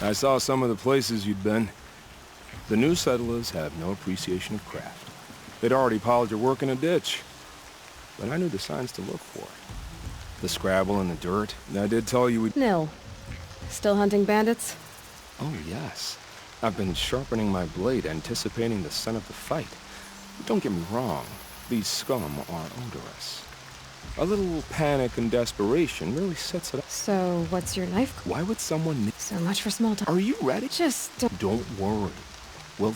I saw some of the places you'd been. The new settlers have no appreciation of craft. They'd already piled your work in a ditch. But I knew the signs to look for. The scrabble in the dirt, and I did tell you we'd... Nil. Still hunting bandits? Oh, yes. I've been sharpening my blade, anticipating the scent of the fight. Don't get me wrong, these scum are odorous. A little panic and desperation really sets it up. So, what's your knife? Why would someone... So much for small talk. Are you ready? Just Don't worry. Well...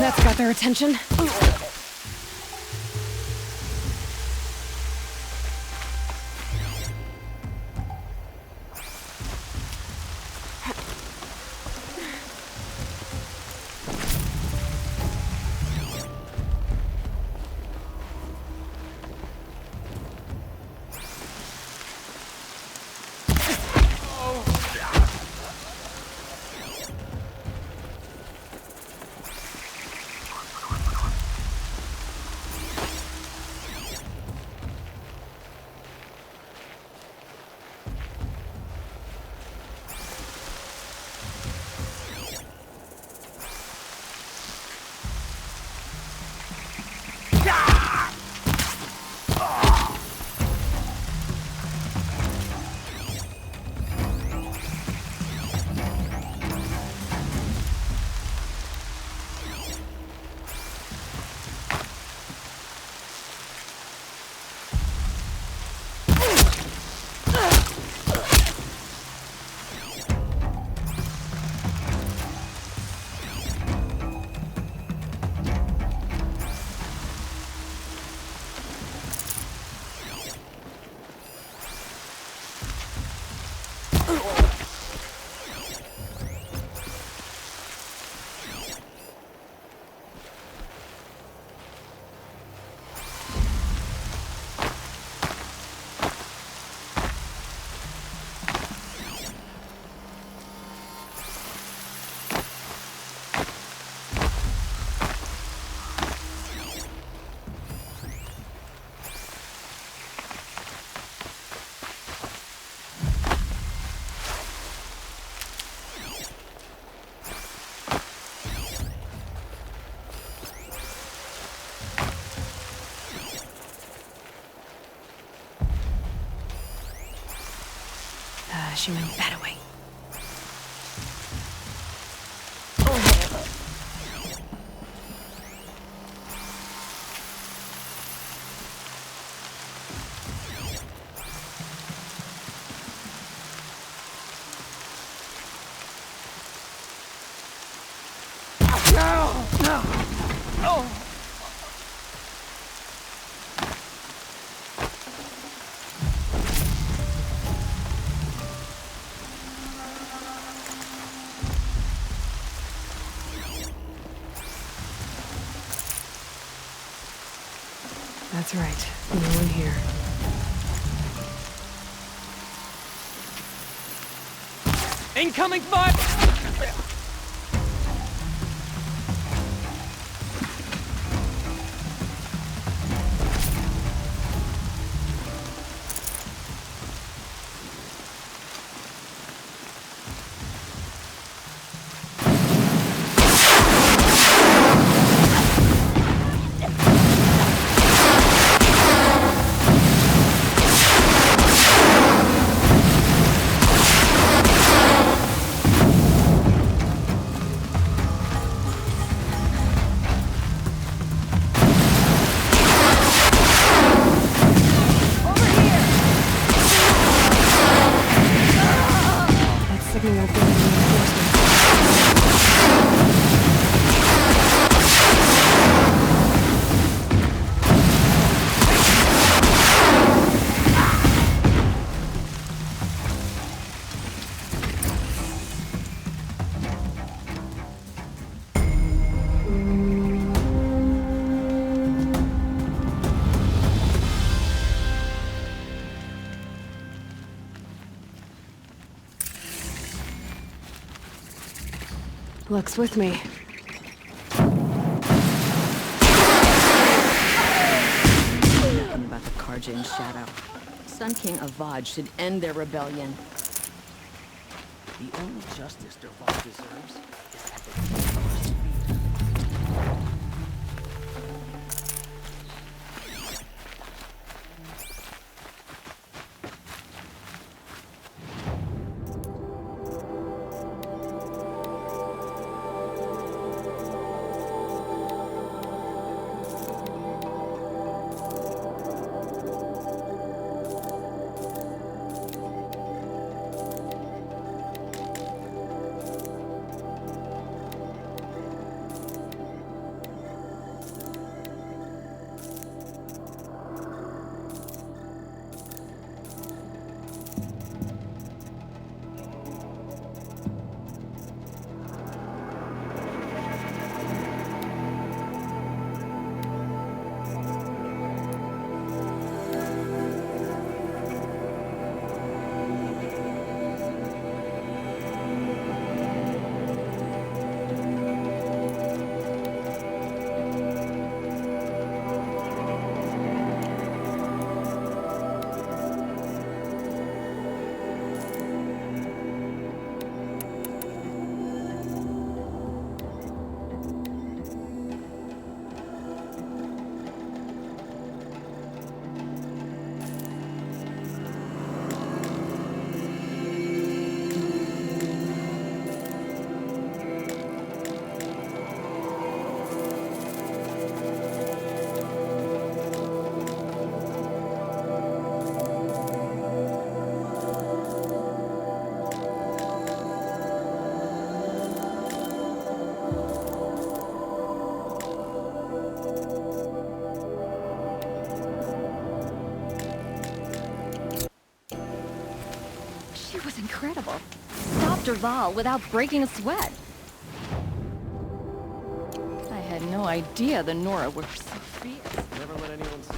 that's got their attention. She went that away. That's right. No one here. Incoming fire! That signal will bring in reinforcements. Luck's with me. Nothing about the Karja and Shadow. Sun King Avad should end their rebellion. The only justice Dervahl deserves is at the feet of his feet. She was incredible. Stopped Dervahl without breaking a sweat. I had no idea the Nora were so fierce. Never let anyone say.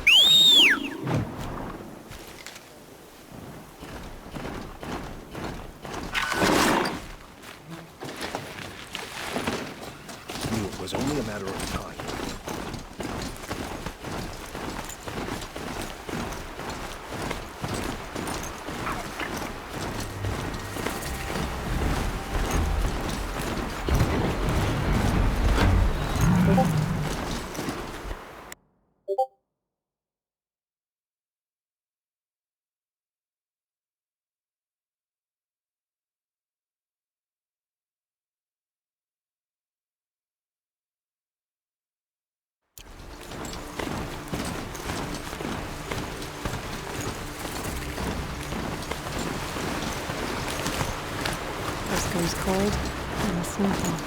Knew it was only a matter of time. First comes cold, and the snowfall.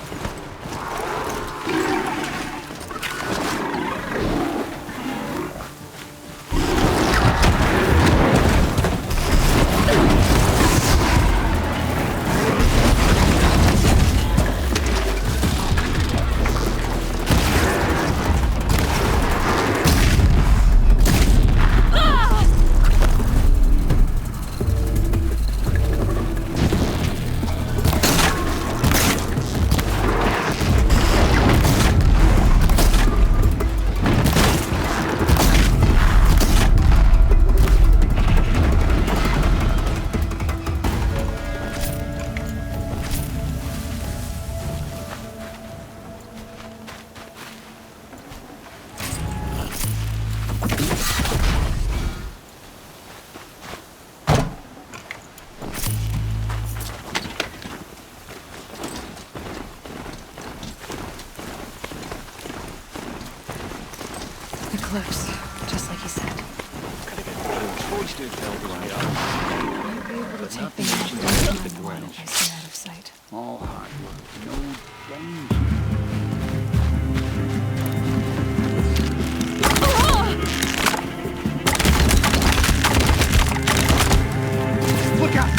eclipse, just like he said. Gotta get better choices, Eldorado. Might be able to But take not the to action mention down the on ground. one if I stay out of sight. All hard work, no danger. Look out!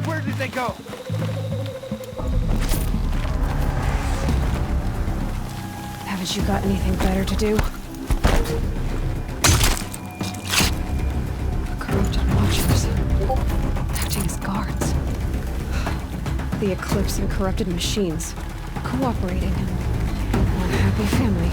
Where did they go? Haven't you got anything better to do? Corrupted watchers. Acting as guards. The Eclipse and corrupted machines. Cooperating. One happy family.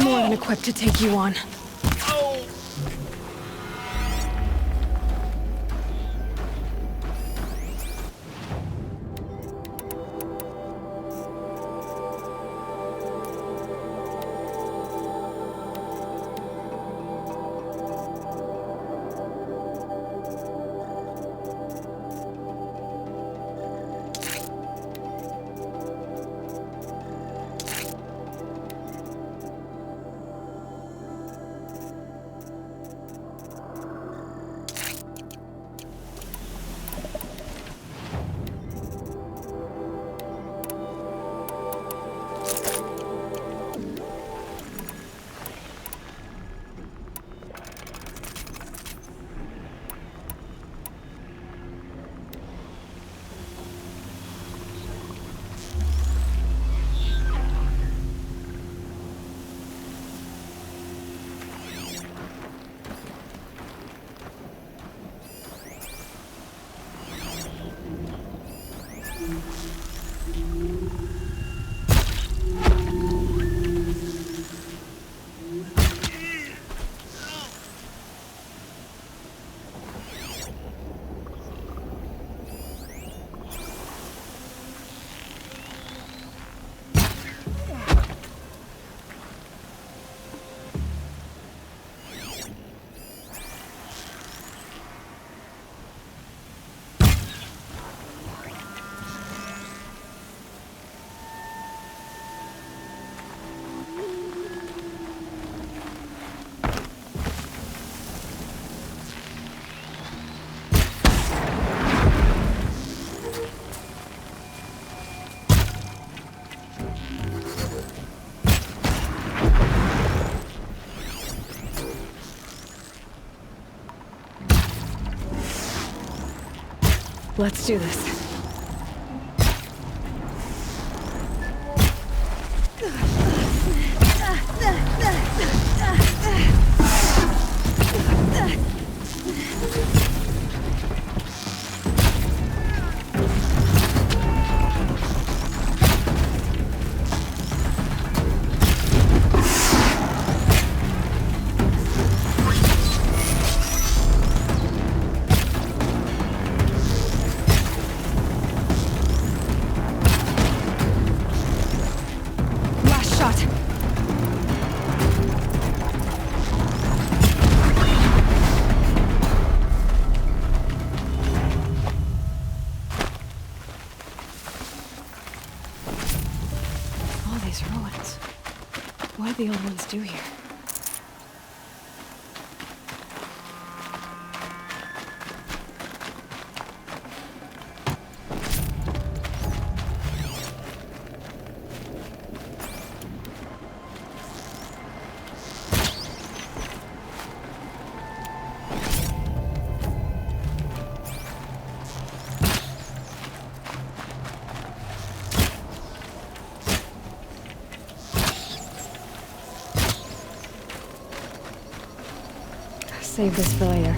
More than equipped to take you on. Let's do this. Last shot. All these ruins. What did the old ones do here? Save this for later.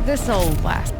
This'll last.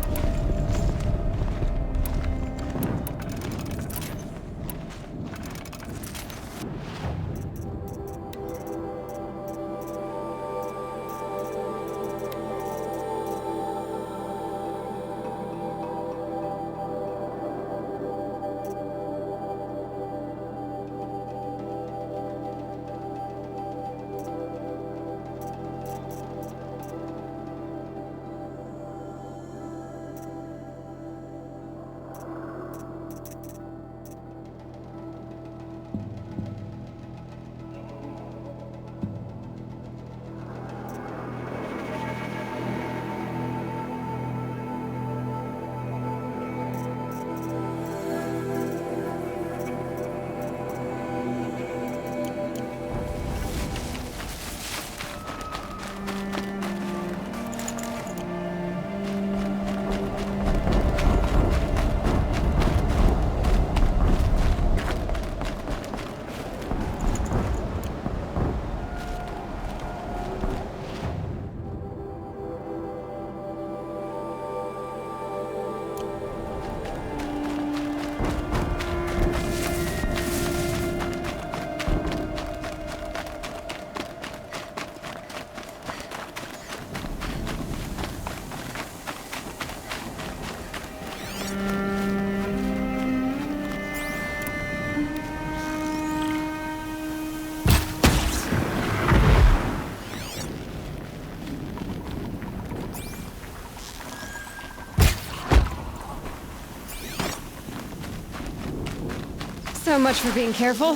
So much for being careful.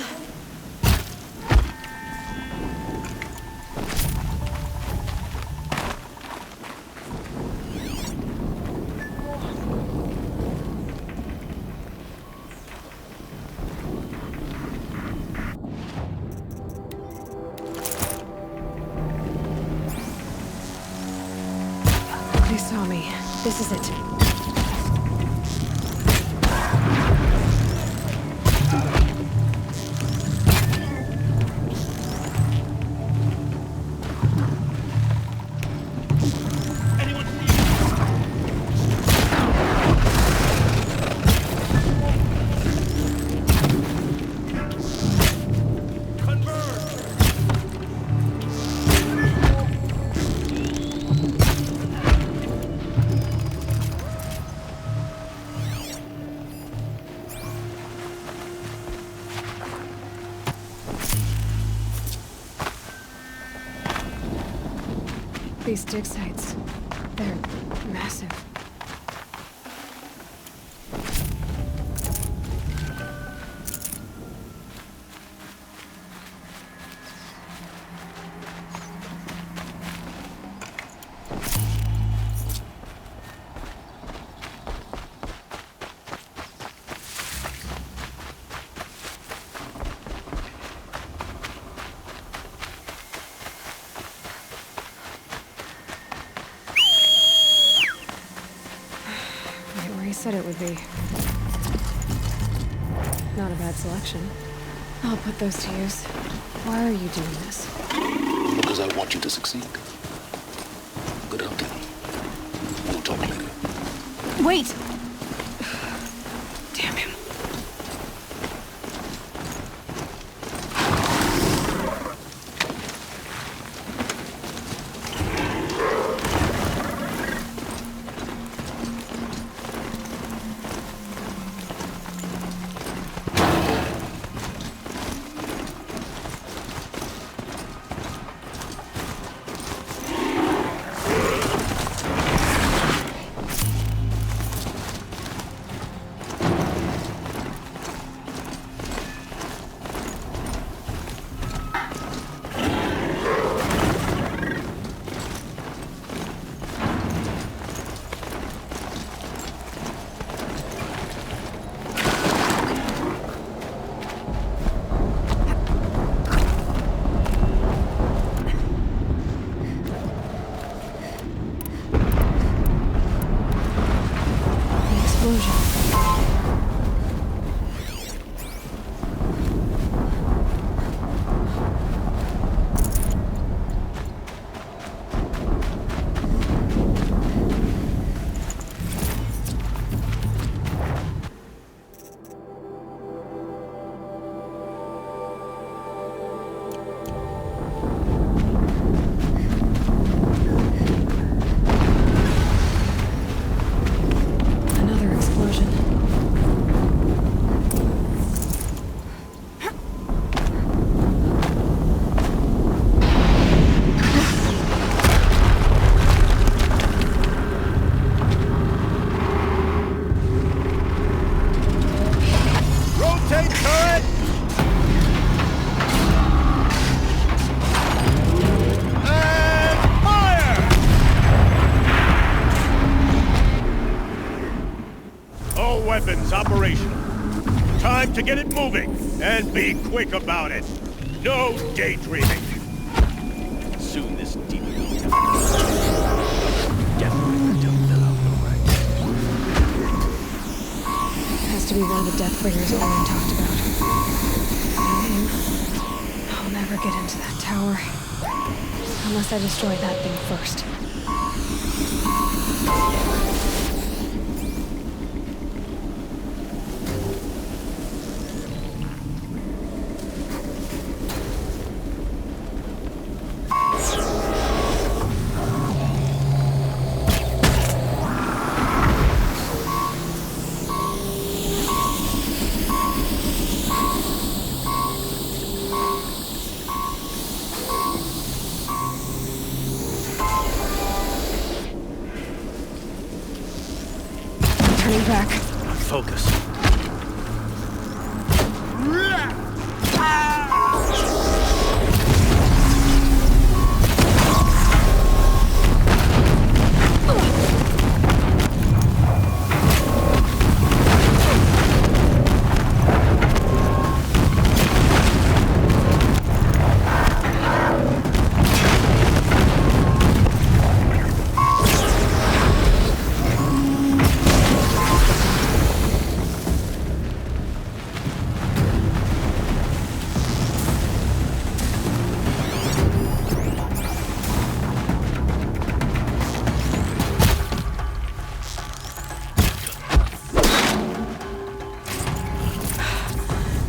They saw me. This is it. These dig sites, they're massive. said it would be. Not a bad selection. I'll put those to use. Why are you doing this? Because I want you to succeed. Good hunting. We'll talk later. Wait! Damn him. Weapons operational. Time to get it moving, and be quick about it. No daydreaming. Soon this demon will definitely don't fill out the right. Has to be one of the Deathbringers Owen talked about. I'll never get into that tower. Unless I destroy that thing first. Back. Focus.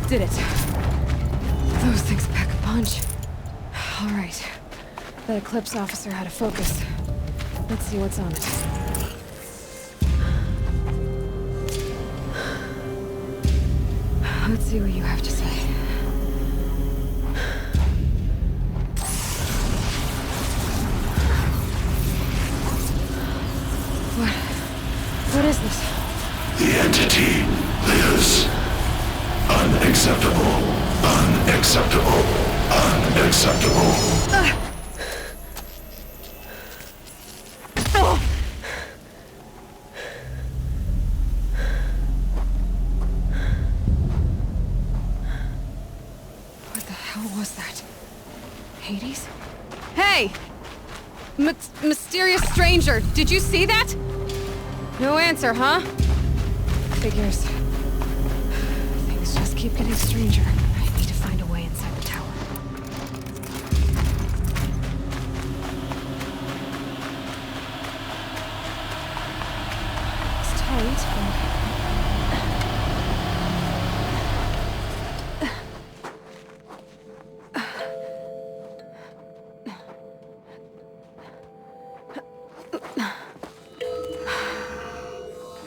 Did it. Those things pack a punch. All right. That Eclipse officer had a focus. Let's see what's on it. Let's see what you have to say. What is this? The entity lives. Unacceptable. Unacceptable. Unacceptable. What the hell was that? Hades? Hey! Mysterious stranger, did you see that? No answer, huh? Figures. Things just keep getting stranger. I need to find a way inside the tower. It's tight, but...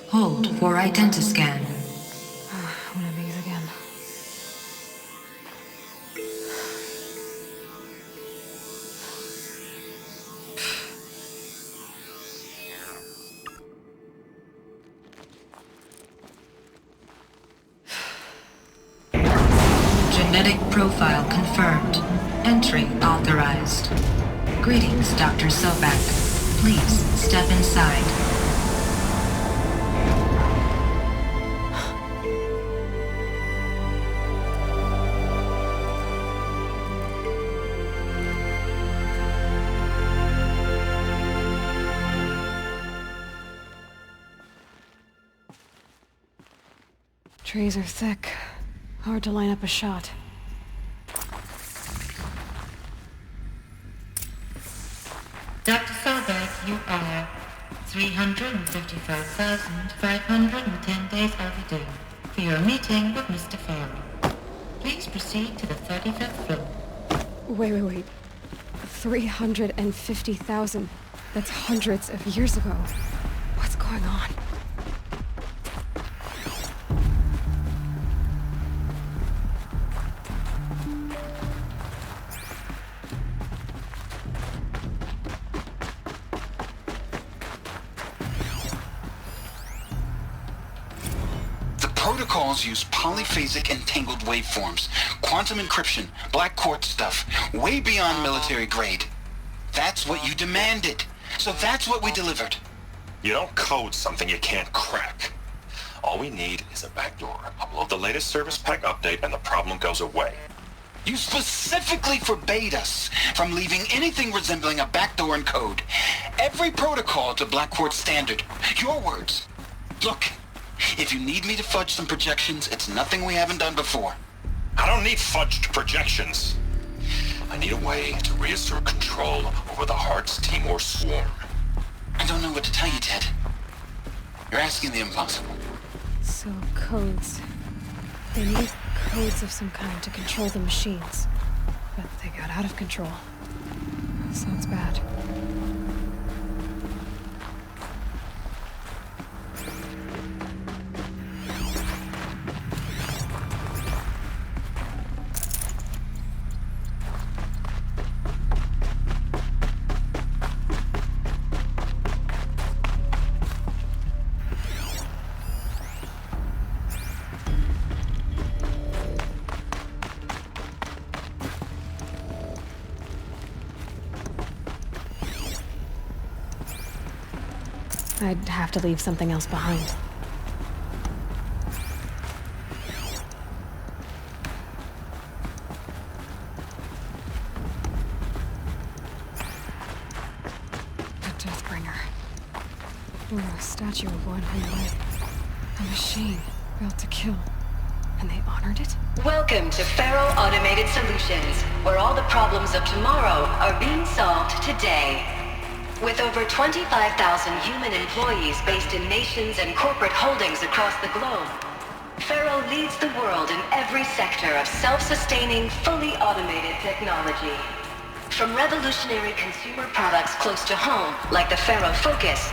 Hold for identiscan. One of these again. Genetic profile confirmed. Entry authorized. Greetings, Dr. Sobek. Please step inside. Trees are thick. Hard to line up a shot. Dr. Sobek, you are 355,510 days overdue for your meeting with Mr. Farrell. Please proceed to the 35th floor. Wait. 350,000. That's hundreds of years ago. What's going on? Protocols use polyphasic entangled waveforms, quantum encryption, black quartz stuff, way beyond military grade. That's what you demanded. So that's what we delivered. You don't code something you can't crack. All we need is a backdoor. Upload the latest service pack update and the problem goes away. You specifically forbade us from leaving anything resembling a backdoor in code. Every protocol to Black Quartz standard. Your words. Look. If you need me to fudge some projections, it's nothing we haven't done before. I don't need fudged projections. I need a way to reassert control over the Heart's Timor swarm. I don't know what to tell you, Ted. You're asking the impossible. So, codes. They need codes of some kind to control the machines. But they got out of control. Sounds bad. I'd have to leave something else behind. A Deathbringer. Or a statue of one who led. A machine built to kill. And they honored it? Welcome to Faro Automated Solutions, where all the problems of tomorrow are being solved today. With over 25,000 human employees based in nations and corporate holdings across the globe, Faro leads the world in every sector of self-sustaining, fully automated technology. From revolutionary consumer products close to home, like the Faro Focus,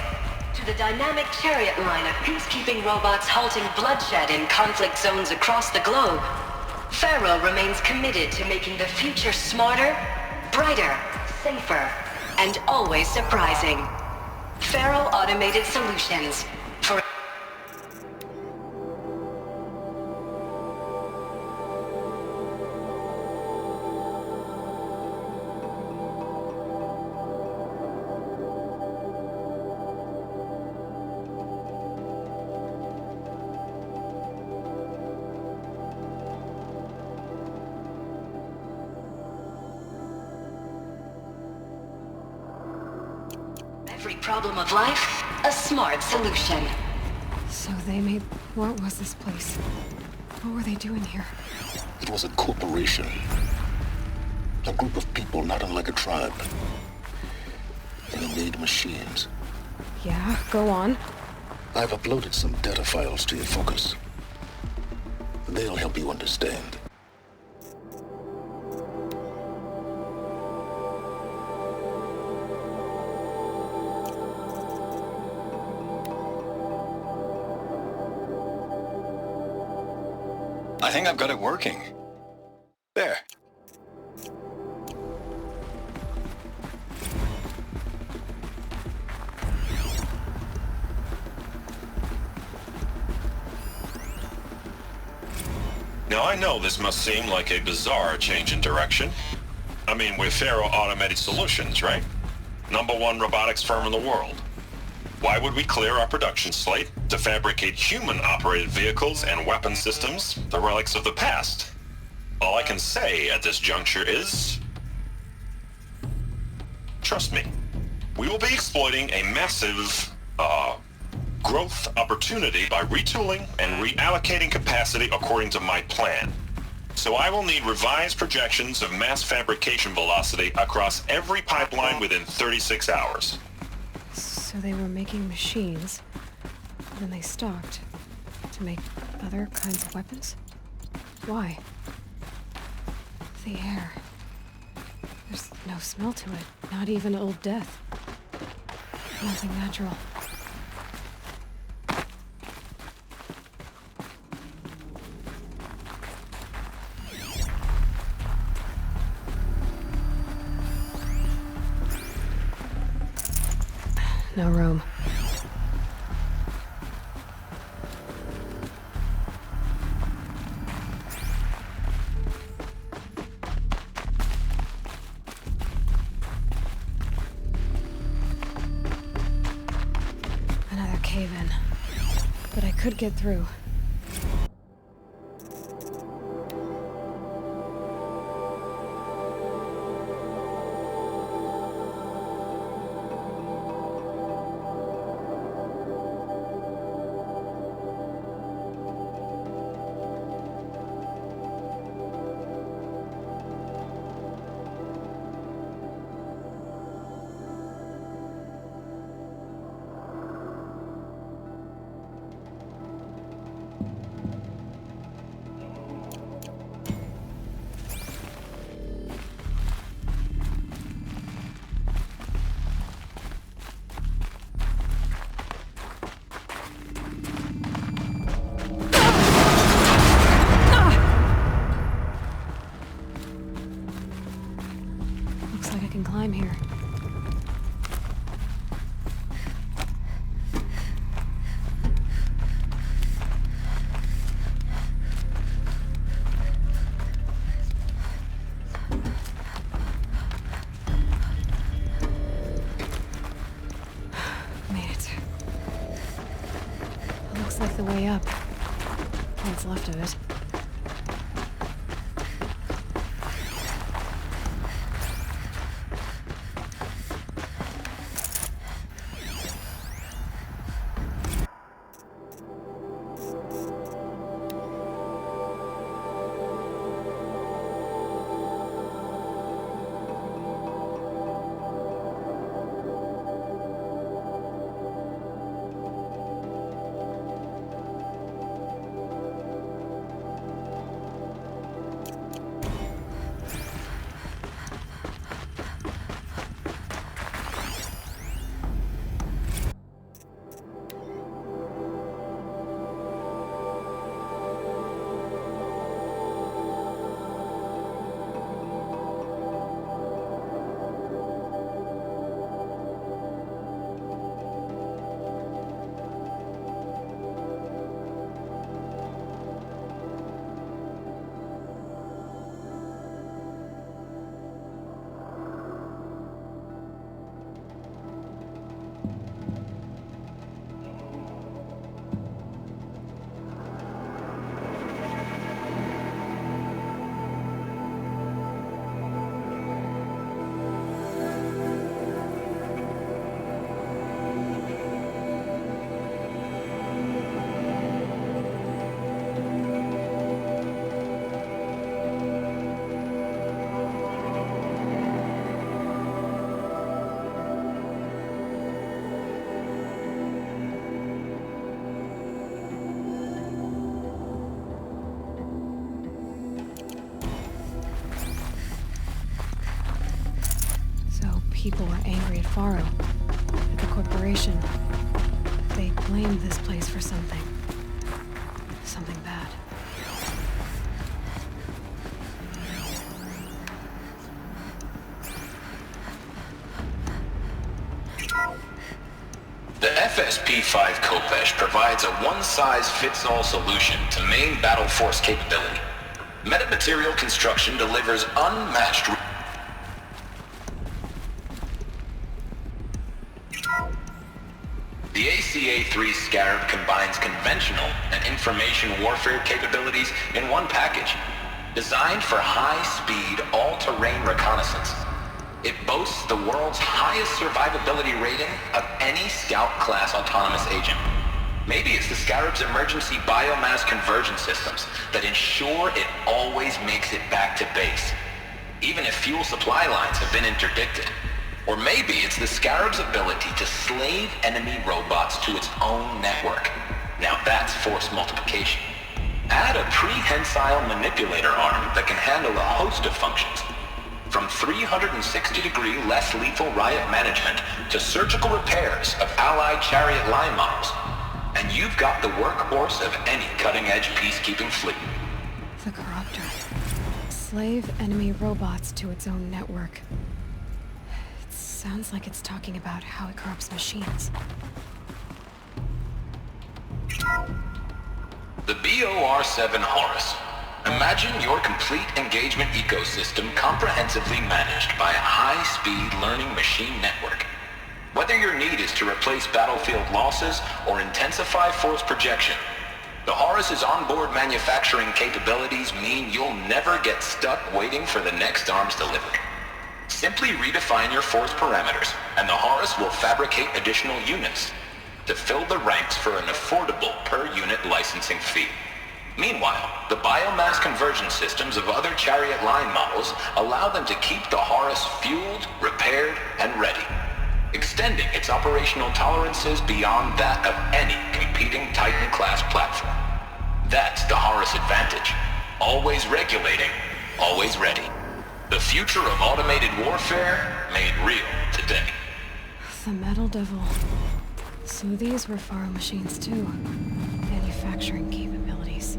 to the dynamic Chariot line of peacekeeping robots halting bloodshed in conflict zones across the globe, Faro remains committed to making the future smarter, brighter, safer, and always surprising. Faro Automated Solutions. For every problem of life, a smart solution. So So they made... What was this place? What were they doing here? It was a corporation. A group of people not unlike a tribe. And they made machines. Yeah, go on. I've uploaded some data files to your focus. They'll help you understand. I think I've got it working. There. Now, I know this must seem like a bizarre change in direction. I mean, we're Faro Automated Solutions, right? #1 robotics firm in the world. Why would we clear our production slate to fabricate human-operated vehicles and weapon systems, the relics of the past? All I can say at this juncture is... trust me. We will be exploiting a massive, growth opportunity by retooling and reallocating capacity according to my plan. So I will need revised projections of mass fabrication velocity across every pipeline within 36 hours. So they were making machines, and then they stopped to make other kinds of weapons? Why? The air. There's no smell to it, not even Old Death. Nothing natural. No room. Another cave-in. But I could get through. Climb here. Made it. Looks like the way up. What's left of it. people are angry at Faro, at the corporation. They blame this place for something. Something bad. The FSP-5 Khopesh provides a one-size-fits-all solution to main battle force capability. Metamaterial construction delivers unmatched... The ACA-3 Scarab combines conventional and information warfare capabilities in one package, designed for high-speed, all-terrain reconnaissance. It boasts the world's highest survivability rating of any Scout-class autonomous agent. Maybe it's the Scarab's emergency biomass conversion systems that ensure it always makes it back to base, even if fuel supply lines have been interdicted. Or maybe it's the Scarab's ability to slave enemy robots to its own network. Now that's force multiplication. Add a prehensile manipulator arm that can handle a host of functions, from 360-degree less lethal riot management to surgical repairs of Allied chariot line models. And you've got the workhorse of any cutting-edge peacekeeping fleet. The Corruptor. Slave enemy robots to its own network. It sounds like it's talking about how it corrupts machines. The BOR-7 Horus. Imagine your complete engagement ecosystem comprehensively managed by a high-speed learning machine network. Whether your need is to replace battlefield losses or intensify force projection, the Horus's onboard manufacturing capabilities mean you'll never get stuck waiting for the next arms delivery. Simply redefine your force parameters, and the Horus will fabricate additional units to fill the ranks for an affordable per-unit licensing fee. Meanwhile, the biomass conversion systems of other chariot line models allow them to keep the Horus fueled, repaired, and ready, extending its operational tolerances beyond that of any competing Titan-class platform. That's the Horus advantage. Always regulating, always ready. The future of automated warfare made real today. The Metal Devil. So these were Faro machines too. Manufacturing capabilities.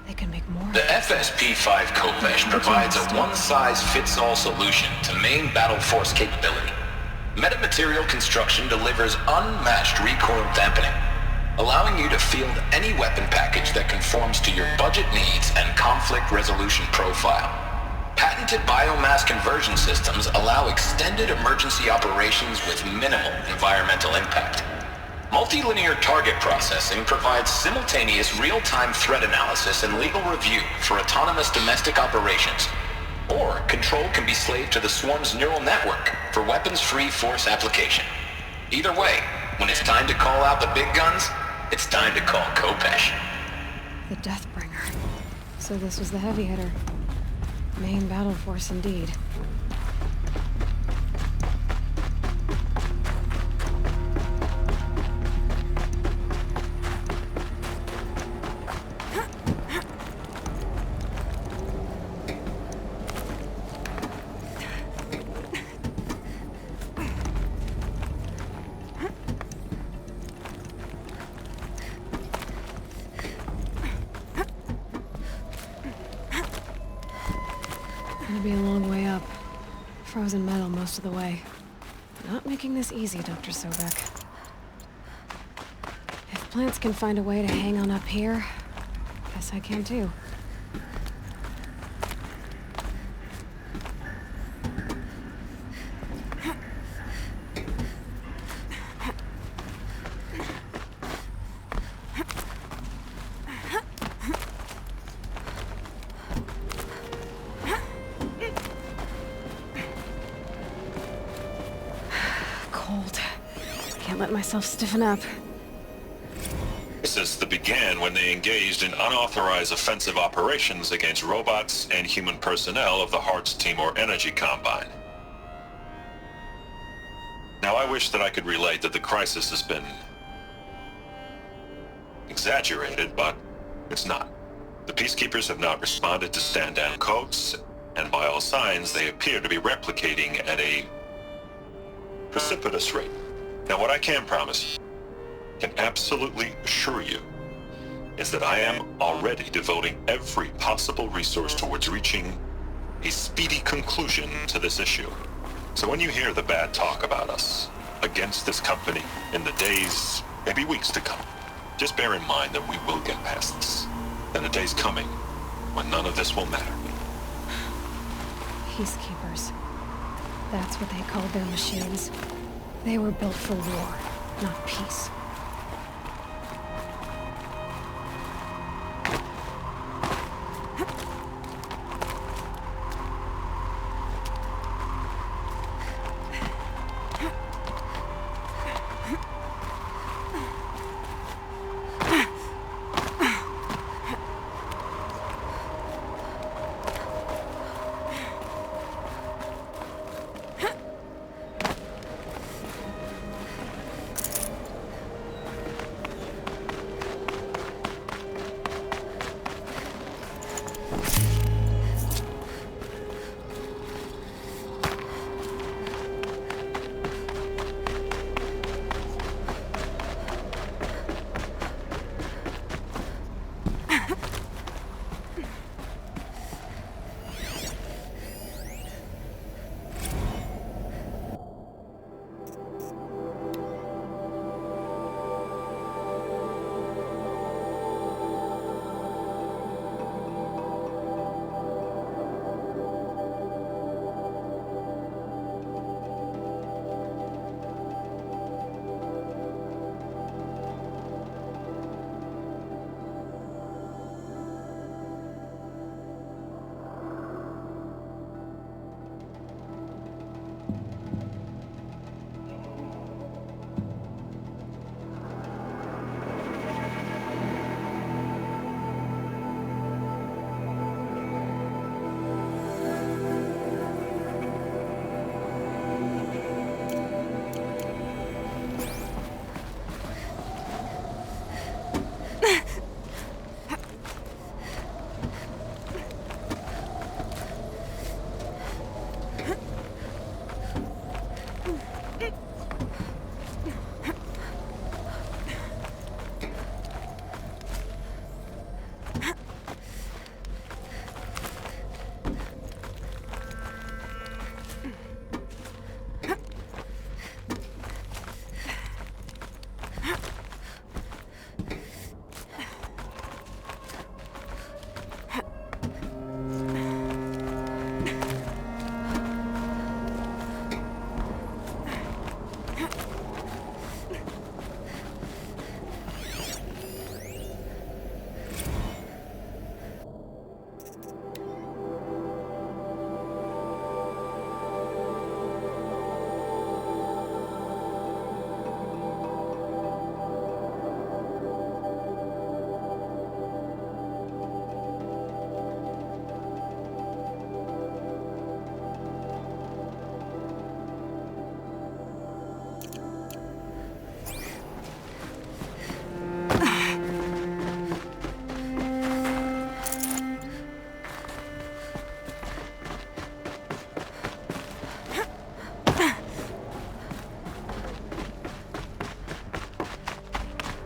They can make more. The FSP-5 Khopesh provides a one-size-fits-all solution to main battle force capability. Metamaterial construction delivers unmatched recoil dampening, allowing you to field any weapon package that conforms to your budget needs and conflict resolution profile. Patented biomass conversion systems allow extended emergency operations with minimal environmental impact. Multilinear target processing provides simultaneous real-time threat analysis and legal review for autonomous domestic operations. Or control can be slaved to the Swarm's neural network for weapons-free force application. Either way, when it's time to call out the big guns, it's time to call Khopesh. The Deathbringer. So this was the heavy hitter. Main battle force indeed. Gonna be a long way up. Frozen metal most of the way. Not making this easy, Dr. Sobek. If plants can find a way to hang on up here, guess I can too. Let myself stiffen up. This began when they engaged in unauthorized offensive operations against robots and human personnel of the Hearts Timor Energy Combine. Now I wish that I could relate that the crisis has been exaggerated, but it's not. The Peacekeepers have not responded to stand-down codes, and by all signs they appear to be replicating at a precipitous rate. Now, what I can promise, can absolutely assure you, is that I am already devoting every possible resource towards reaching a speedy conclusion to this issue. So when you hear the bad talk about us against this company in the days, maybe weeks to come, just bear in mind that we will get past this. And the day's coming when none of this will matter. Peacekeepers. That's what they called their machines. They were built for war, not peace.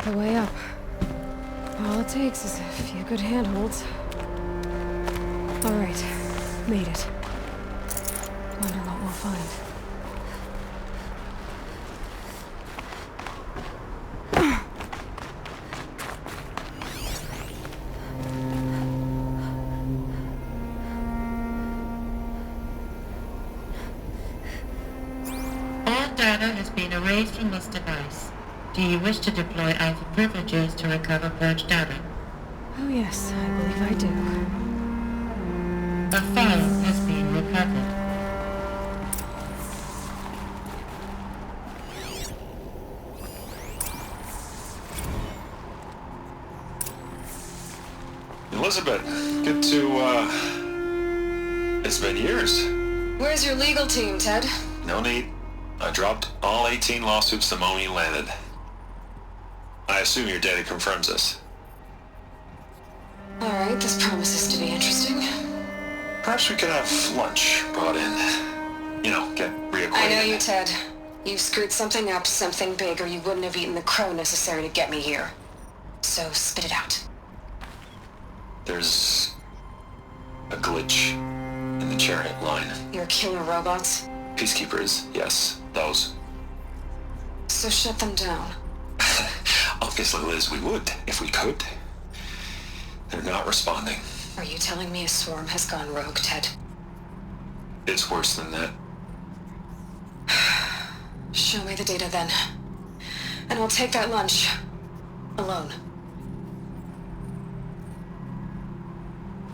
The way up. All it takes is a few good handholds. All right, made it. Wonder what we'll find. All data has been erased from this device. Do you wish to deploy Alpha privileges to recover purged data? Oh yes, I believe I do. A file has been recovered. Elizabeth, good to, it's been years. Where's your legal team, Ted? No need. I dropped all 18 lawsuits the moment you landed. I assume your data confirms this. Alright, this promises to be interesting. Perhaps we could have lunch brought in. You know, get reacquainted. I know you, Ted. You screwed something up, something big, or you wouldn't have eaten the crow necessary to get me here. So spit it out. There's a glitch in the chariot line. Your killer robots? Peacekeepers, yes, those. So shut them down. Obviously, Liz, we would, if we could. They're not responding. Are you telling me a swarm has gone rogue, Ted? It's worse than that. Show me the data then. And I'll take that lunch. Alone.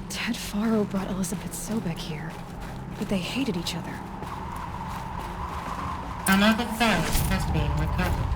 Ted Faro brought Elizabeth Sobek here, but they hated each other. Another phone has been recovered.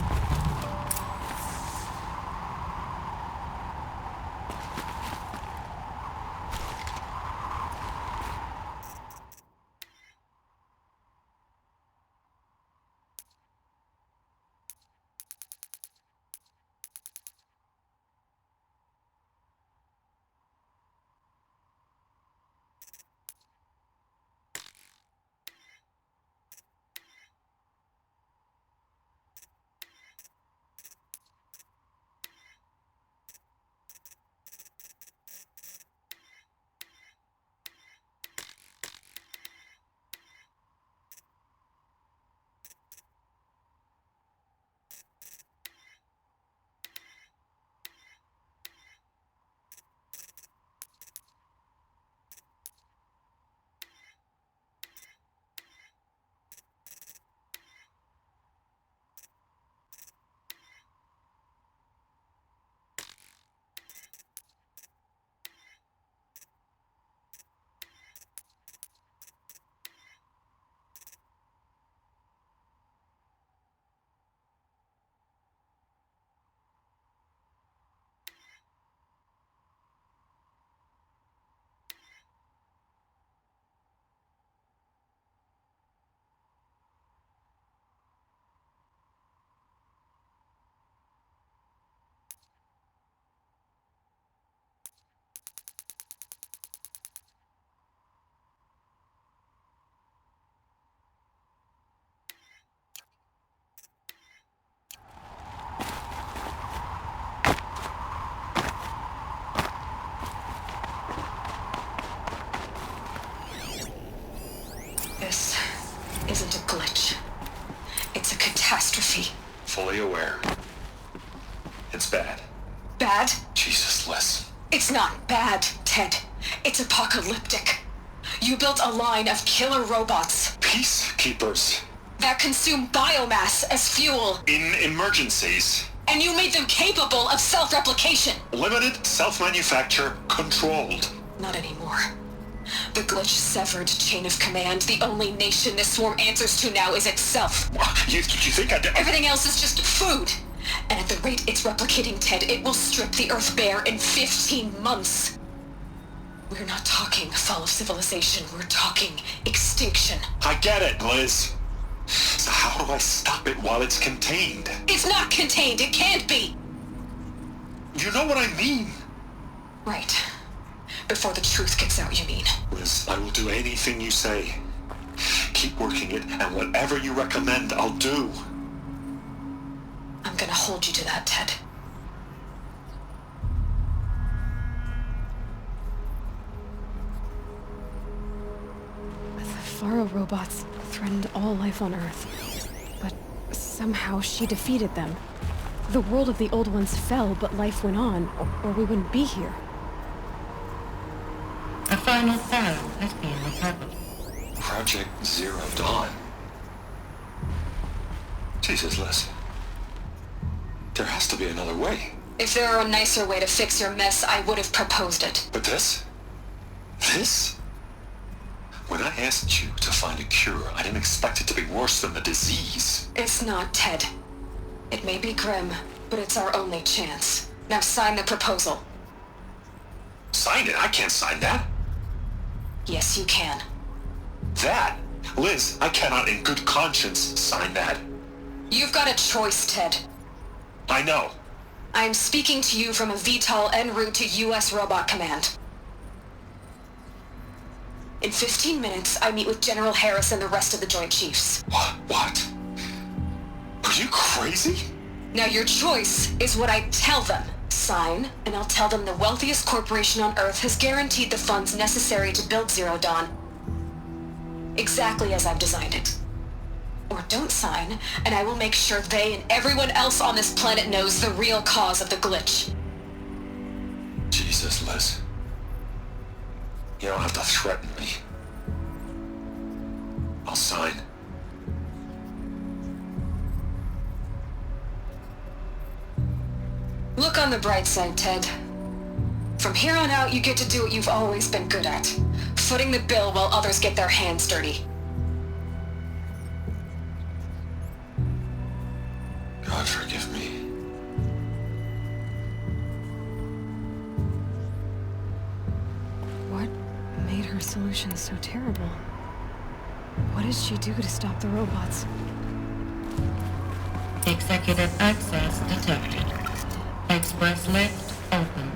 This isn't a glitch. It's a catastrophe. Fully aware. It's bad. Bad? Jesus, Liz. It's not bad, Ted. It's apocalyptic. You built a line of killer robots. Peacekeepers. That consume biomass as fuel. In emergencies. And you made them capable of self-replication. Limited, self-manufacture, controlled. Not anymore. The glitch severed chain of command. The only nation this swarm answers to now is itself. You think I did? Everything else is just food. And at the rate it's replicating, Ted, it will strip the Earth bare in 15 months. We're not talking fall of civilization. We're talking extinction. I get it, Liz. So how do I stop it while it's contained? It's not contained. It can't be. You know what I mean. Right. Before the truth gets out, you mean? Liz, I will do anything you say. Keep working it, and whatever you recommend, I'll do. I'm gonna hold you to that, Ted. The Faro robots threatened all life on Earth. But somehow she defeated them. The world of the old ones fell, but life went on, or we wouldn't be here. A final phone has been recovered. Project Zero Dawn. Jesus, Liz. There has to be another way. If there were a nicer way to fix your mess, I would have proposed it. But this? This? When I asked you to find a cure, I didn't expect it to be worse than the disease. It's not, Ted. It may be grim, but it's our only chance. Now sign the proposal. Sign it? I can't sign that. Yes, you can. That? Liz, I cannot in good conscience sign that. You've got a choice, Ted. I know. I'm speaking to you from a VTOL en route to U.S. Robot Command. In 15 minutes, I meet with General Harris and the rest of the Joint Chiefs. What? you crazy? Now your choice is what I tell them. Sign, and I'll tell them the wealthiest corporation on Earth has guaranteed the funds necessary to build Zero Dawn. Exactly as I've designed it. Or don't sign, and I will make sure they and everyone else on this planet knows the real cause of the glitch. Jesus, Liz. You don't have to threaten me. I'll sign. Look on the bright side, Ted. From here on out, you get to do what you've always been good at. Footing the bill while others get their hands dirty. God forgive me. What made her solution so terrible? What did she do to stop the robots? Executive access detected. Express lift opened.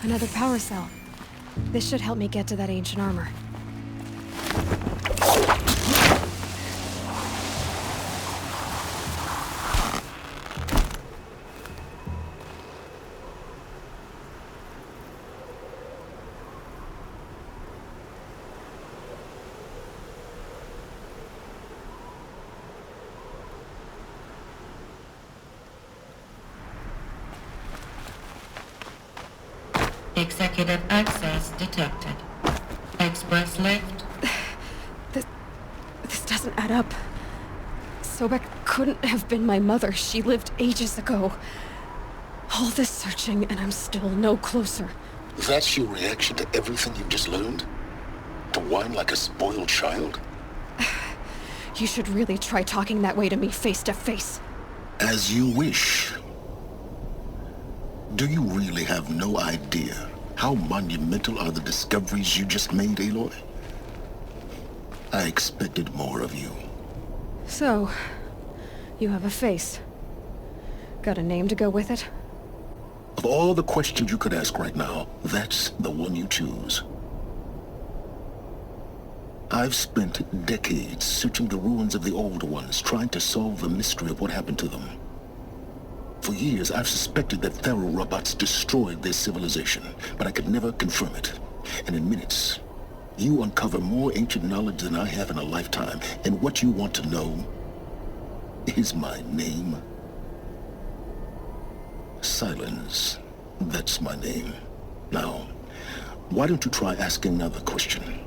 Another power cell. This should help me get to that ancient armor. Executive access detected. Express lift. This doesn't add up. Sobek couldn't have been my mother. She lived ages ago. All this searching, and I'm still no closer. That's your reaction to everything you've just learned? To whine like a spoiled child? You should really try talking that way to me face to face. As you wish. Do you really have no idea how monumental are the discoveries you just made, Aloy? I expected more of you. So, you have a face. Got a name to go with it? Of all the questions you could ask right now, that's the one you choose. I've spent decades searching the ruins of the older ones, trying to solve the mystery of what happened to them. For years, I've suspected that Thero robots destroyed their civilization, but I could never confirm it. And in minutes, you uncover more ancient knowledge than I have in a lifetime, and what you want to know is my name. Silence. That's my name. Now, why don't you try asking another question?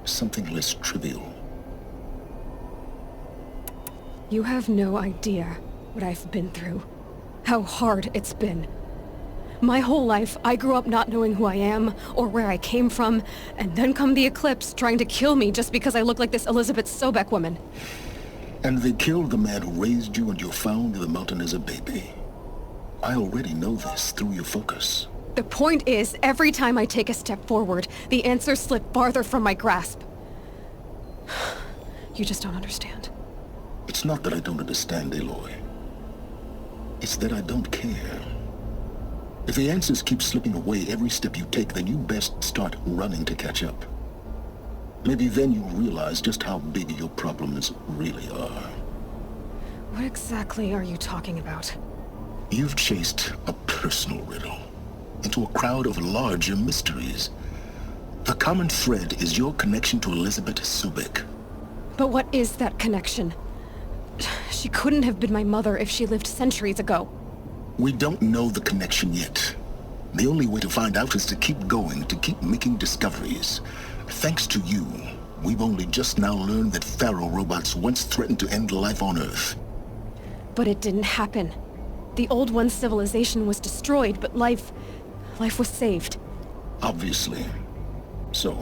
Something less trivial. You have no idea what I've been through. How hard it's been. My whole life, I grew up not knowing who I am, or where I came from, and then come the Eclipse trying to kill me just because I look like this Elizabeth Sobek woman. And they killed the man who raised you and you found in the mountain as a baby. I already know this through your focus. The point is, every time I take a step forward, the answers slip farther from my grasp. You just don't understand. It's not that I don't understand, Aloy. It's that I don't care. If the answers keep slipping away every step you take, then you best start running to catch up. Maybe then you'll realize just how big your problems really are. What exactly are you talking about? You've chased a personal riddle into a crowd of larger mysteries. The common thread is your connection to Elizabeth Sobek. But what is that connection? She couldn't have been my mother if she lived centuries ago. We don't know the connection yet. The only way to find out is to keep going, to keep making discoveries. Thanks to you, we've only just now learned that Pharaoh robots once threatened to end life on Earth. But it didn't happen. The Old One's civilization was destroyed, but life was saved. Obviously. So,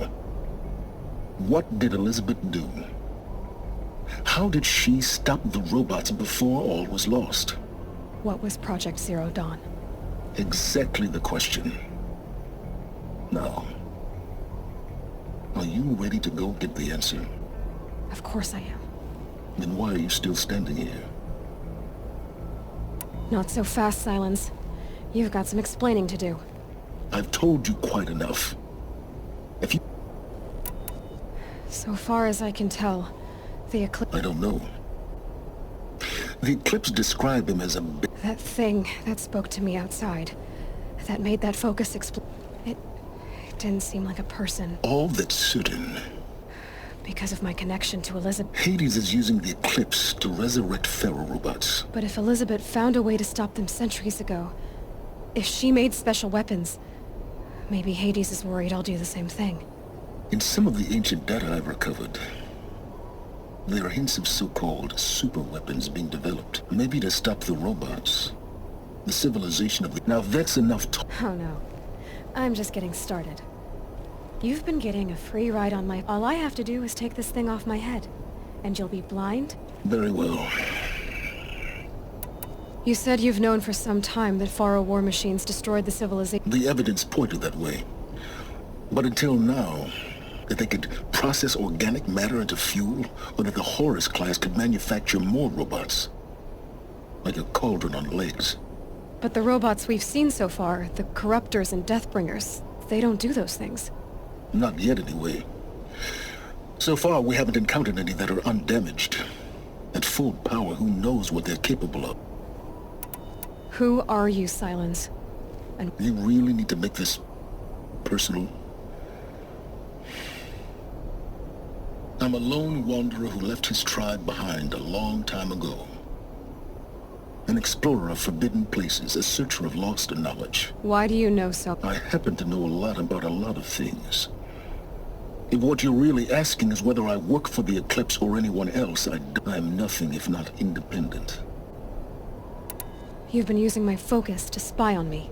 what did Elizabeth do? How did she stop the robots before all was lost? What was Project Zero Dawn? Exactly the question. Now, are you ready to go get the answer? Of course I am. Then why are you still standing here? Not so fast, Silence. You've got some explaining to do. I've told you quite enough. If you... So far as I can tell, the Eclipse... I don't know. The Eclipse described him as a... That thing that spoke to me outside, that made that focus explode. It didn't seem like a person. All that's certain. Because of my connection to Elizabeth. Hades is using the Eclipse to resurrect Pharaoh robots. But if Elizabeth found a way to stop them centuries ago, if she made special weapons, maybe Hades is worried I'll do the same thing. In some of the ancient data I've recovered, there are hints of so-called super weapons being developed. Maybe to stop the robots. The civilization of the... Now that's enough to... Oh no. I'm just getting started. You've been getting a free ride on my... All I have to do is take this thing off my head. And you'll be blind? Very well. You said you've known for some time that Pharaoh war machines destroyed the civilization. The evidence pointed that way. But until now, that they could process organic matter into fuel, or that the Horus class could manufacture more robots. Like a cauldron on legs. But the robots we've seen so far, the Corruptors and Deathbringers, they don't do those things. Not yet, anyway. So far, we haven't encountered any that are undamaged. At full power, who knows what they're capable of? Who are you, Silence? And you really need to make this personal? I'm a lone wanderer who left his tribe behind a long time ago. An explorer of forbidden places, a searcher of lost knowledge. Why do you know so? I happen to know a lot about a lot of things. If what you're really asking is whether I work for the Eclipse or anyone else, I'm nothing if not independent. You've been using my focus to spy on me.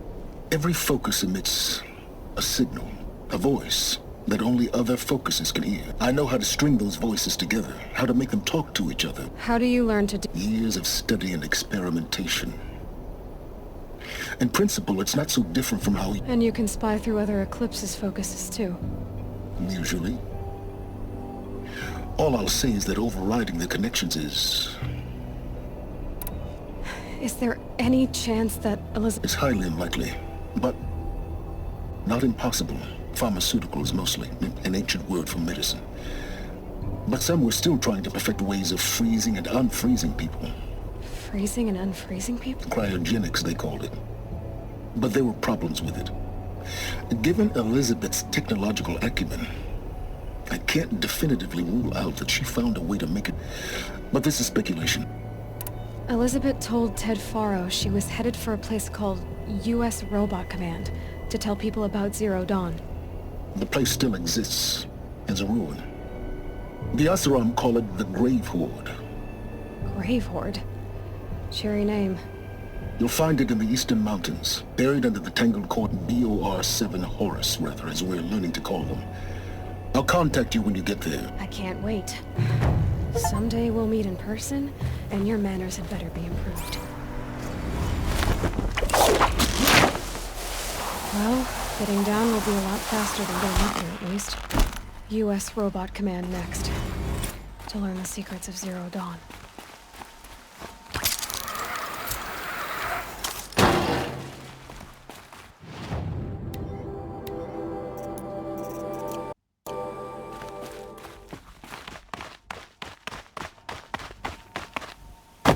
Every focus emits a signal, a voice, that only other focuses can hear. I know how to string those voices together, how to make them talk to each other. How do you learn to do... Years of study and experimentation. In principle, it's not so different from how... And you can spy through other Eclipse's focuses, too. Usually. All I'll say is that overriding the connections is... Is there any chance that Elizabeth... It's highly unlikely, but not impossible. Pharmaceuticals, mostly, an ancient word for medicine. But some were still trying to perfect ways of freezing and unfreezing people. Freezing and unfreezing people? Cryogenics, they called it. But there were problems with it. Given Elizabeth's technological acumen, I can't definitively rule out that she found a way to make it. But this is speculation. Elizabeth told Ted Faro she was headed for a place called U.S. Robot Command to tell people about Zero Dawn. The place still exists as a ruin. The Oseram call it the Grave Horde. Grave Horde? Cheery name. You'll find it in the Eastern Mountains, buried under the Tangled Court BOR-7 Horus, rather, as we're learning to call them. I'll contact you when you get there. I can't wait. Someday we'll meet in person, and your manners had better be improved. Well, getting down will be a lot faster than going up there, at least. U.S. Robot Command next. To learn the secrets of Zero Dawn.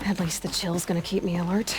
At least the chill's gonna keep me alert.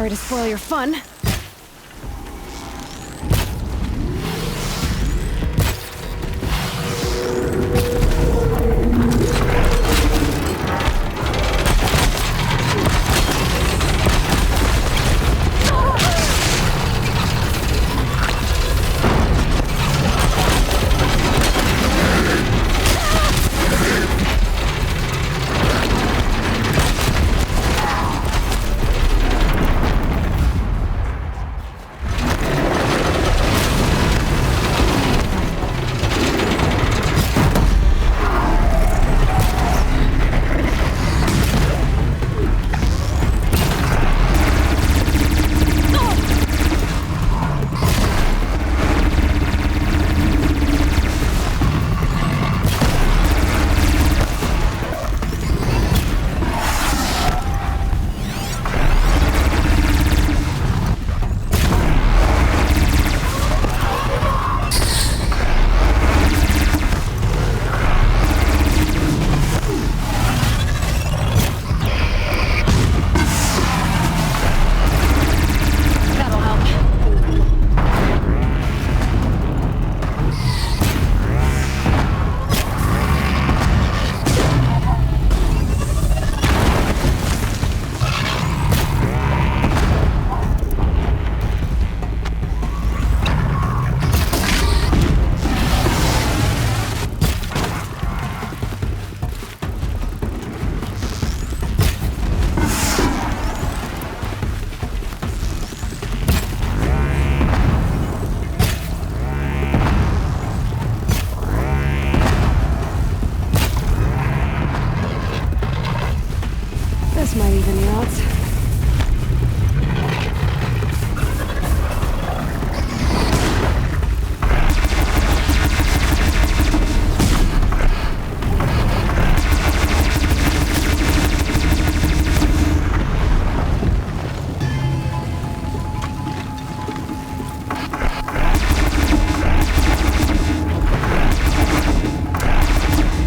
Sorry to spoil your fun. This might even the odds.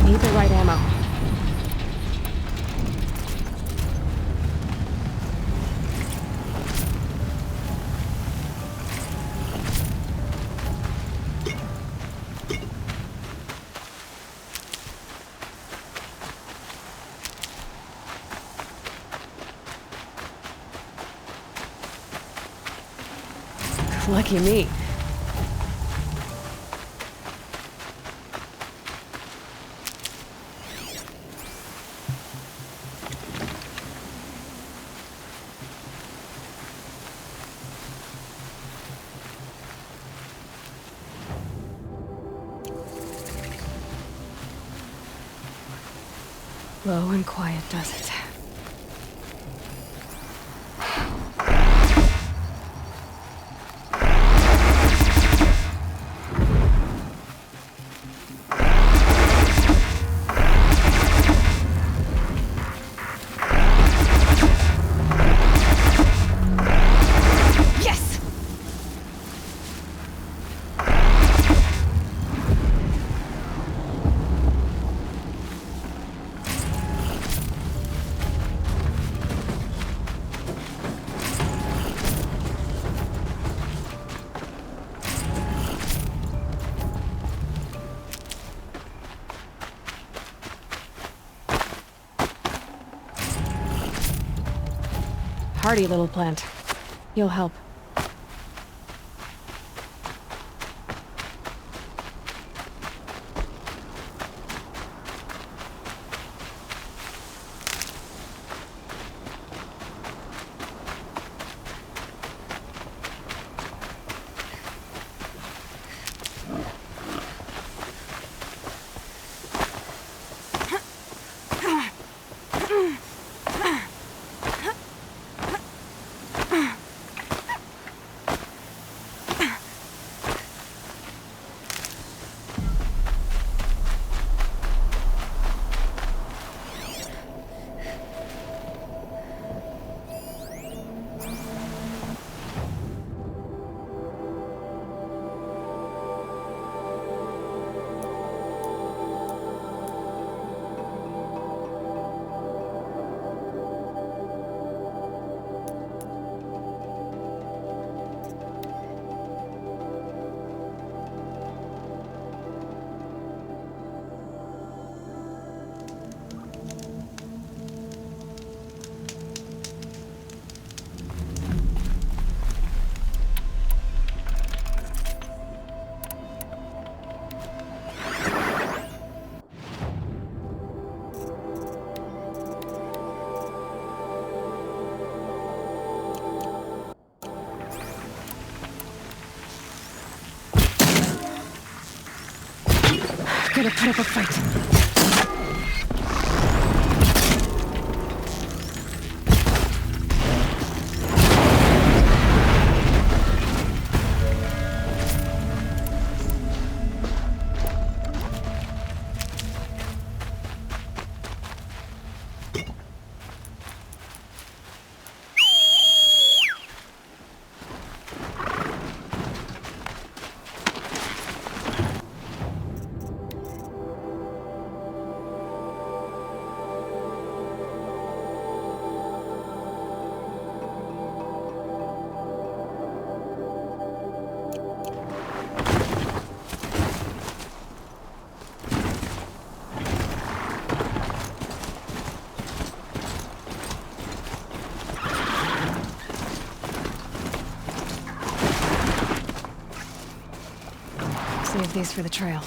Need the right ammo. Lucky me. Low and quiet does it. Hardy little plant. You'll help. gonna put up a fight. Save these for the trail.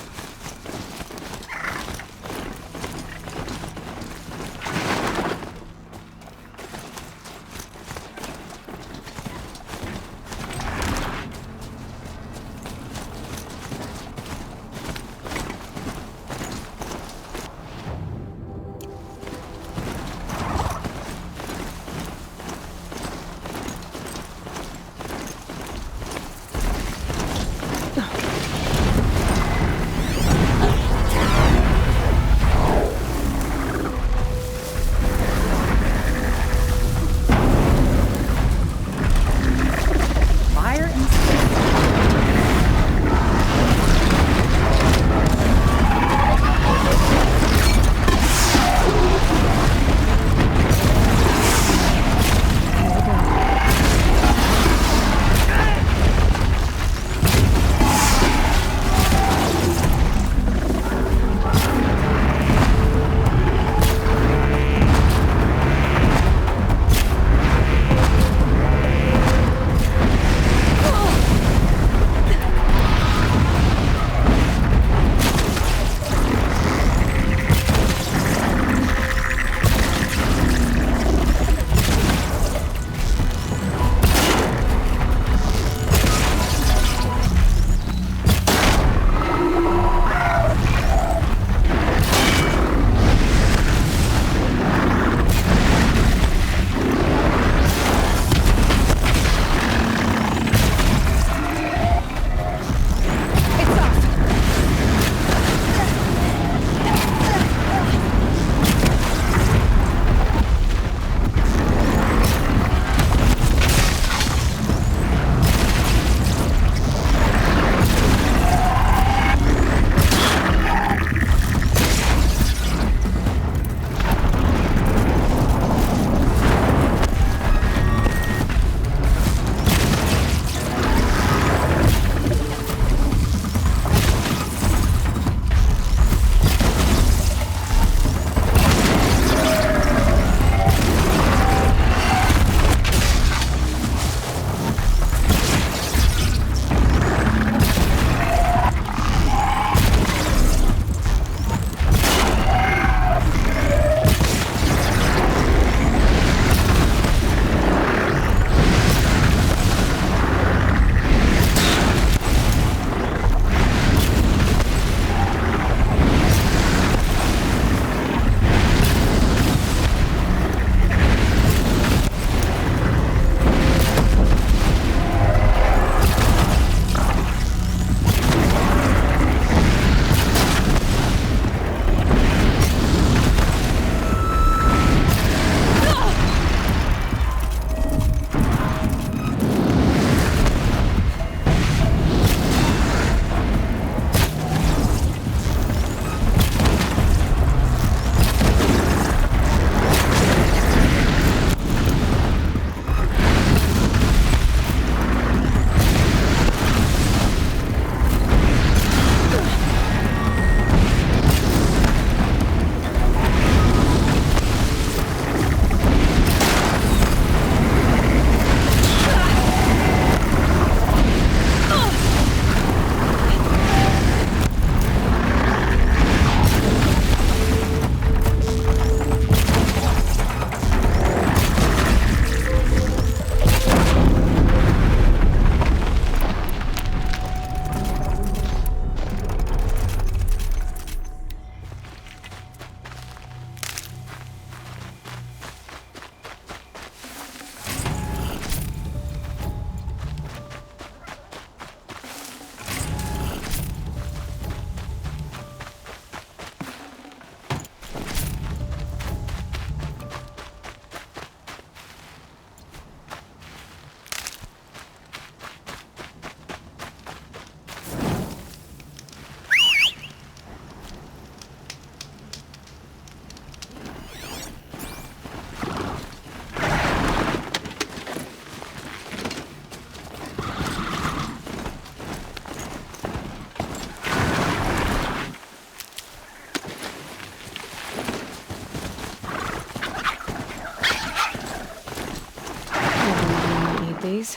these.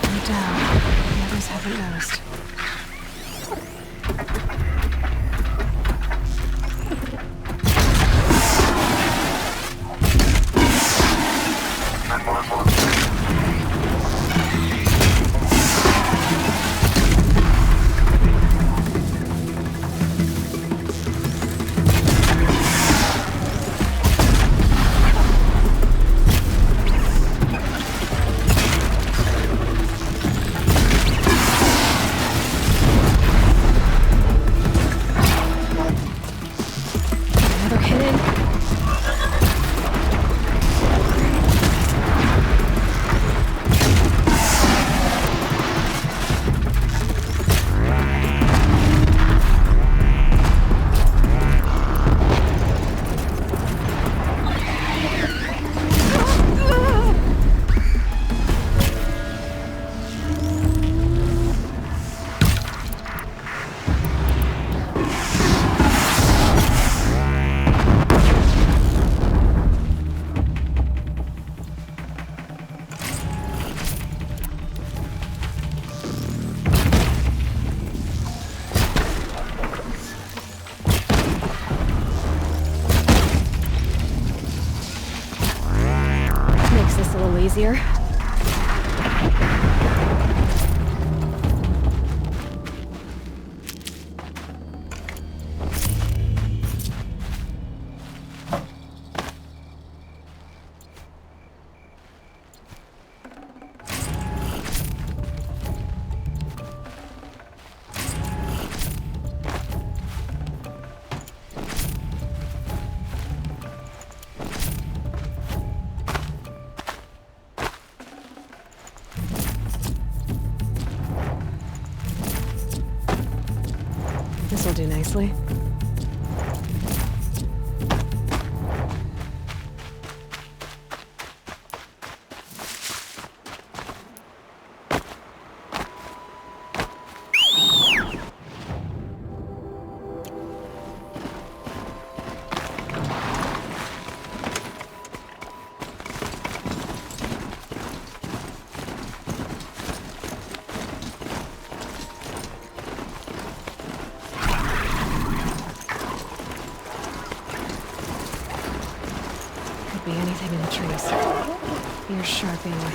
I'm down. The others haven't noticed. Another hidden. Makes this a little easier. This'll do nicely. Could be anything in the trees. Ears sharp anyway.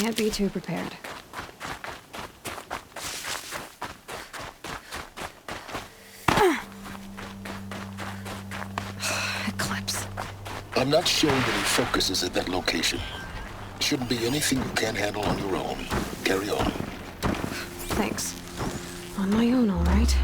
Can't be too prepared. Eclipse. I'm not showing any focuses at that location. Shouldn't be anything you can't handle on your own. Carry on. Thanks. On my own, all right.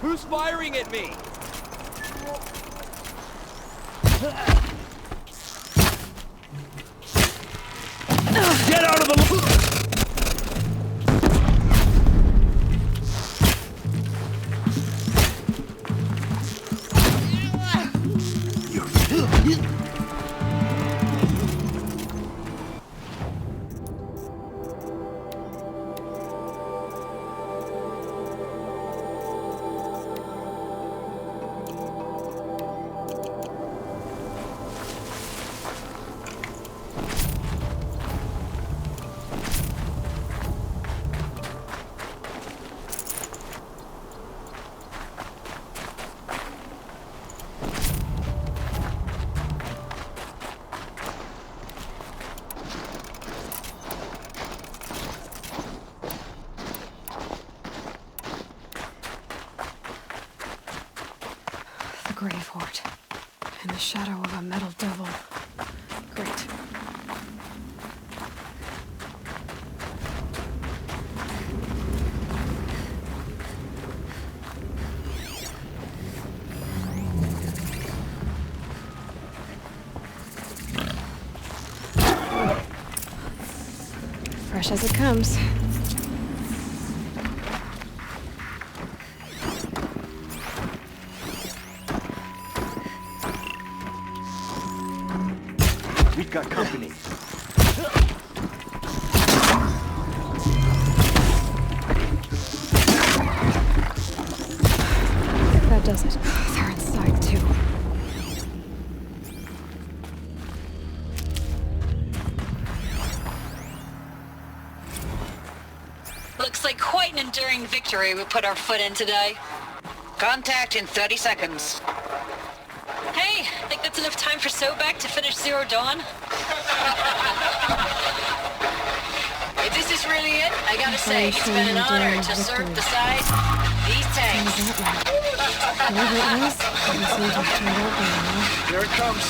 Who's firing at me? Get out of the... Grave Hort. In the shadow of a metal devil. Great. Fresh as it comes. We've got company. That does it. They're inside, too. Looks like quite an enduring victory we put our foot in today. Contact in 30 seconds. Hey, think that's enough time for Sobek to finish Zero Dawn? If this is really it, I gotta say, it's been an honor to serve beside these tanks. Whoever it was, didn't seem to have turned out very well. Here it comes.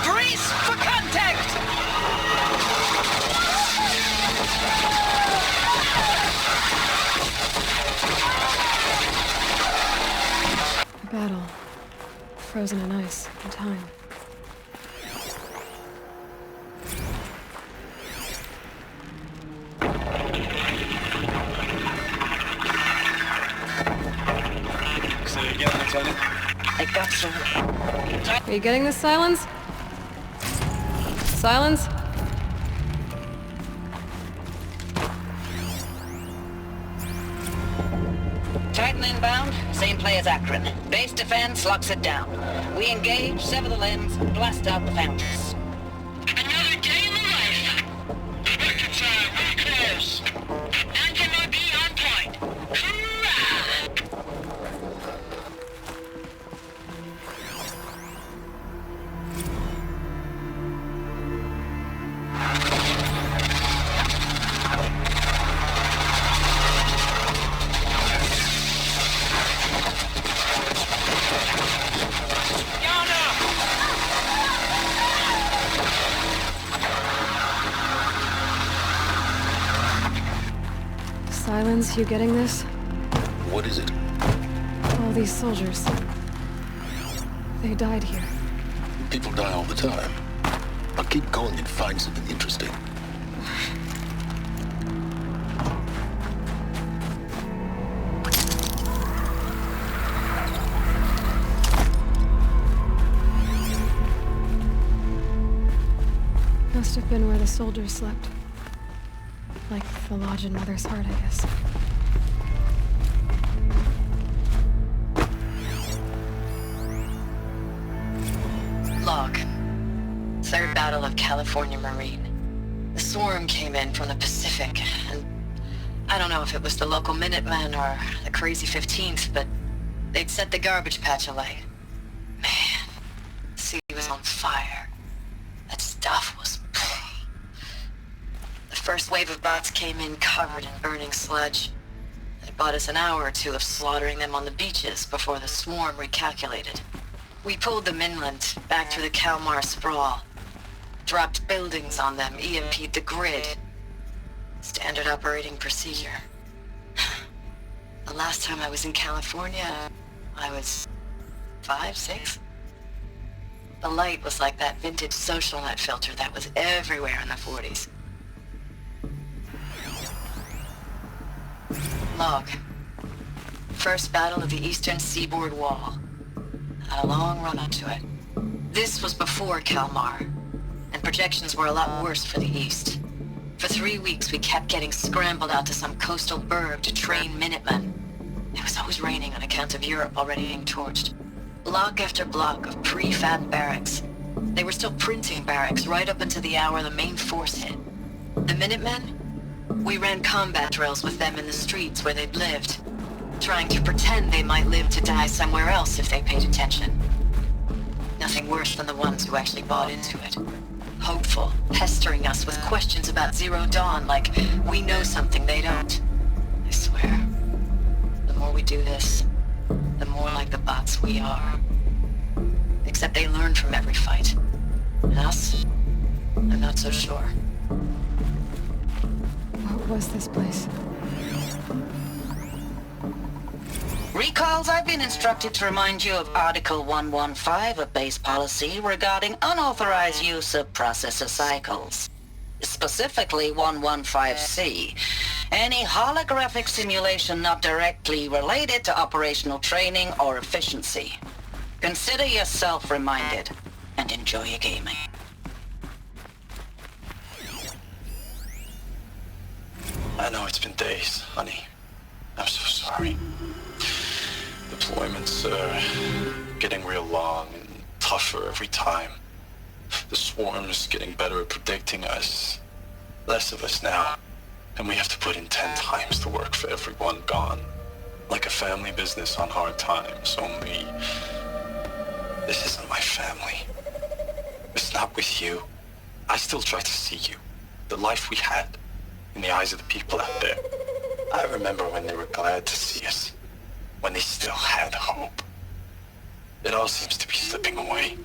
Brace for contact! A battle. Frozen in ice and time. Say it again, Lieutenant. I got some. Are you getting this, Silence? Silence? Titan inbound, same play as Akron. Base defense locks it down. We engage, sever the limbs, blast out the fountains. Another day in the life. Record time, very close. MOB on point. Hoorah! Silence, you getting this? What is it? All these soldiers. They died here. People die all the time. I'll keep going and find something interesting. Must have been where the soldiers slept. Like the lodge in Mother's Heart, I guess. Log. Third Battle of California Marine. The swarm came in from the Pacific, and I don't know if it was the local Minutemen or the crazy 15th, but they'd set the garbage patch alight. Man, the city was on fire. That stuff was... The first wave of bots came in covered in burning sludge. It bought us an hour or two of slaughtering them on the beaches before the swarm recalculated. We pulled them inland, back through the Kalmar sprawl. Dropped buildings on them, EMP'd the grid. Standard operating procedure. The last time I was in California, I was 5, 6? The light was like that vintage social net filter that was everywhere in the 40s. Log. First battle of the eastern seaboard wall. Had a long run up to it. This was before Kalmar, and projections were a lot worse for the east. For 3 weeks, we kept getting scrambled out to some coastal burg to train Minutemen. It was always raining on account of Europe already being torched. Block after block of prefab barracks. They were still printing barracks right up until the hour the main force hit. The Minutemen? We ran combat drills with them in the streets where they'd lived, trying to pretend they might live to die somewhere else if they paid attention. Nothing worse than the ones who actually bought into it. Hopeful, pestering us with questions about Zero Dawn like we know something they don't. I swear, the more we do this, the more like the bots we are. Except they learn from every fight. And us? I'm not so sure. What was this place? Recalls, I've been instructed to remind you of Article 115 of base policy regarding unauthorized use of processor cycles. Specifically 115C. Any holographic simulation not directly related to operational training or efficiency. Consider yourself reminded, and enjoy your gaming. I know it's been days, honey. I'm so sorry. Deployments are getting real long and tougher every time. The swarm is getting better at predicting us. Less of us now. And we have to put in 10 times the work for everyone gone. Like a family business on hard times, only... This isn't my family. It's not with you. I still try to see you. The life we had. In the eyes of the people out there. I remember when they were glad to see us. When they still had hope. It all seems to be slipping away.